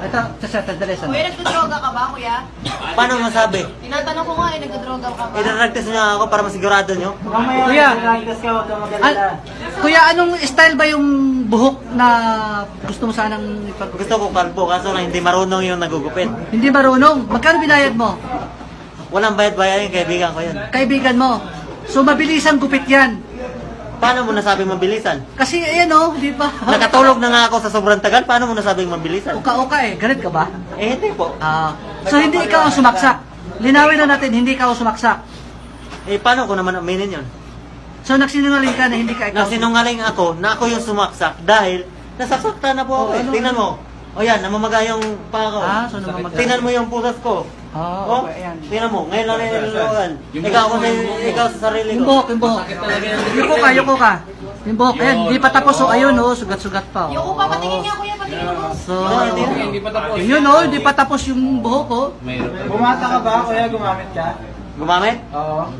Ito, sandali. Kuya, nagdodroga ka ba, kuya? Paano masabi? Tinatanong ko nga, nagdodroga ka ba? Idaragtas niyo ako para masigurado niyo? Kuya, kuya, anong style ba yung buhok na gusto mo sanang ipag... Gusto ko kalbo, kaso lang hindi marunong yung nagugupit. Hindi marunong. Magkano binayad mo? Walang bayad-bayad yung kaibigan ko yun. Kaibigan mo. So, mabilisang gupit yan. Paano mo nasabi mabilisan? Kasi, ayan o, di ba? Nakatulog na nga ako sa sobrang tagal, paano mo nasabing mabilisan? Uka-uka eh. Galit ka ba? Eh, hindi po. So, hindi ikaw ang sumaksak. Linawin na natin, hindi ikaw ang sumaksak. Eh, paano ko naman aminin yun? So, nagsinungaling ka na hindi ka ikaw. Nasinungaling ako na ako yung sumaksak dahil nasasaktan na po ako. Ano? Tingnan mo. O yan, namamaga yung paa ko. So namamaga. Tingnan mo yung putas ko. Oh, ayan. tingnan mo. Ngayon lang nilulugan. Ikaw sa sarili Yung ko. buhok, yung buhok. Yuko ka. Yung buhok, ayan, di pa tapos. So, ayun o, sugat-sugat pa. Yung ko pa, patingin niya, kuya, patingin mo. So, yun o, di pa tapos yung buhok o. Bumata ka ba, kuya? Gumamit ka? Gumamit? Oo.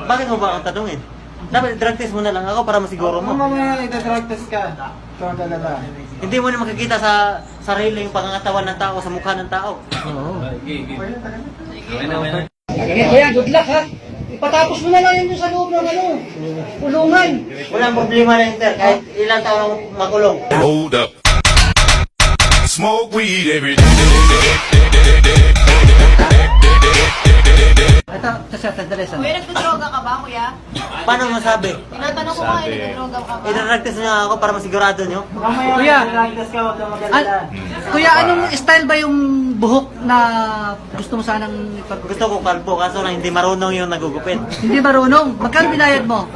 Bakit mo ba ang tanungin? Dapat drug test mo na lang ako para masiguro Kung mo. mamaya ita-drug test ka, ito ang galala. Hindi mo na makikita sa sarili yung pangangatawan ng tao, sa mukha ng tao. Oo. Okay, kuya, good luck ha. Ipatapos mo na lang yun sa loob ng kulungan. Walang problema na sir, kahit ilang taon ako makulong. Hold up. Smoke weed every day. Ito, sandali. Kuya, nagdodroga ka ba, kuya? Paano masabi? Tinatanong ko nga, nagdodroga ka ba? Idaragtas niyo ako para masigurado niyo? Mamaya Kuya. ita-drug test ka, huwag kang magalala. Kuya, anong style ba yung buhok na gusto mo sanang ipag... Gusto ko kalbo, kaso lang hindi marunong yung nagugupit. Hindi marunong. Magkano binayad mo?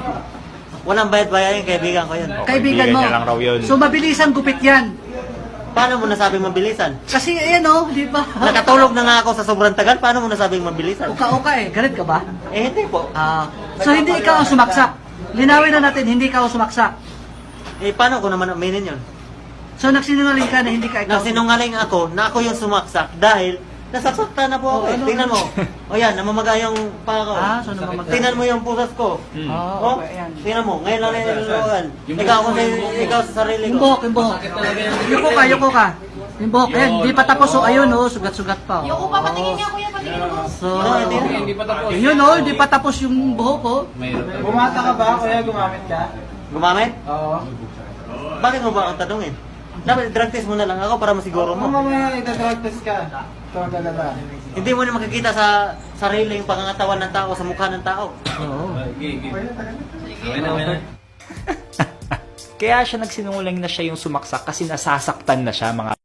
Walang bayad-bayad yung kaibigan ko yun. Kaibigan mo. niya lang raw yun. So, mabilisang gupit yan. Paano mo nasabing mabilisan? Kasi, ayan o, di ba? Nakatulog na nga ako sa sobrang tagal, paano mo nasabing mabilisan? Uka-uka eh. Galit ka ba? Eh, hindi po. So, hindi ikaw ang sumaksak. Linawin na natin, hindi ikaw ang sumaksak. Eh, paano ko naman aminin yun? So, nagsinungaling ka na hindi ka ikaw. Nasinungaling ako na ako yung sumaksak dahil nasasaktan na po ako. Tingnan mo. O yan, namamaga yung paa ko. So namamaga. Tingnan mo yung putas ko. Oh, ayan. tingnan mo. Ngayon lang nilulugan. Ikaw sa sarili Yung ko. buhok, yung buhok. Yuko ka. Yung buhok, ayan, di pa tapos. So, ayun o, sugat-sugat pa. Yung ko pa, patingin niya, kuya, patingin mo. So, yun o, di pa tapos yung buhok o. Bumata ka ba, kuya? Gumamit ka? Gumamit? Oo. Bakit mo ba ang tanungin? Dapat drug test mo na lang ako para masiguro Kung mo. mamaya ita-drug test ka, ito ang galala. Hindi mo na makikita sa sarili yung pangangatawan ng tao, sa mukha ng tao. Oo. Kaya siya nagsinungaling na siya yung sumaksak kasi nasasaktan na siya mga